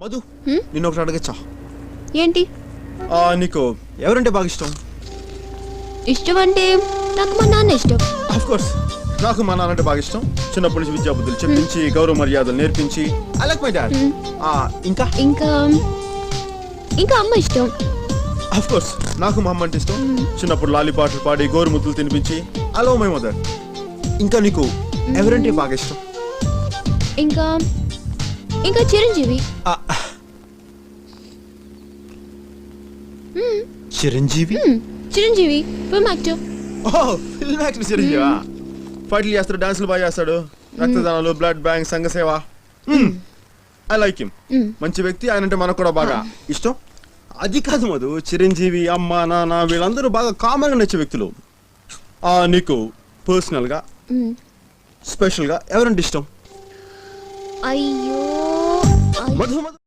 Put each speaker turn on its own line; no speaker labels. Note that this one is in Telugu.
మధు నిన్న ఒకటి అడగచ్చా?
ఏంటి?
నీకు ఎవరంటే బాగా ఇష్టం?
ఇష్టం అంటే నాకు మా నాన్న ఇష్టం.
ఆఫ్ కోర్స్ నాకు మా నాన్న అంటే బాగా ఇష్టం. చిన్నప్పటి నుంచి విద్యా బుద్ధులు చెప్పించి గౌరవ మర్యాదలు నేర్పించి ఐ లైక్ మై డాడ్. ఇంకా
ఇంకా ఇంకా అమ్మ ఇష్టం.
ఆఫ్ కోర్స్ నాకు మా అమ్మ అంటే ఇష్టం. చిన్నప్పుడు లాలి పాటలు పాడి గోరు ముద్దులు తినిపించి ఐ లవ్ మై మదర్. ఇంకా నీకు ఎవరంటే బాగా ఇష్టం?
ఇంకా ఇంకా Chiranjeevi.
Chiranjeevi?
Chiranjeevi film actor.
Film actor చిరంజీవా? ఫైట్లు చేస్తాడు, డాన్సులు బాగా చేస్తాడు, రక్తదానాలు, బ్లడ్ బ్యాంక్, సంఘ సేవ. I like him. మంచి వ్యక్తి. ఆయన అంటే మనకు కూడా బాగా ఇష్టం. అది కాదు మధు, చిరంజీవి అమ్మ నాన్న వీళ్ళందరూ బాగా కామన్ గా నచ్చే వ్యక్తులు. నీకు పర్సనల్ గా స్పెషల్ గా ఎవరంటే ఇష్టం?
అయ్యో
మధు మధు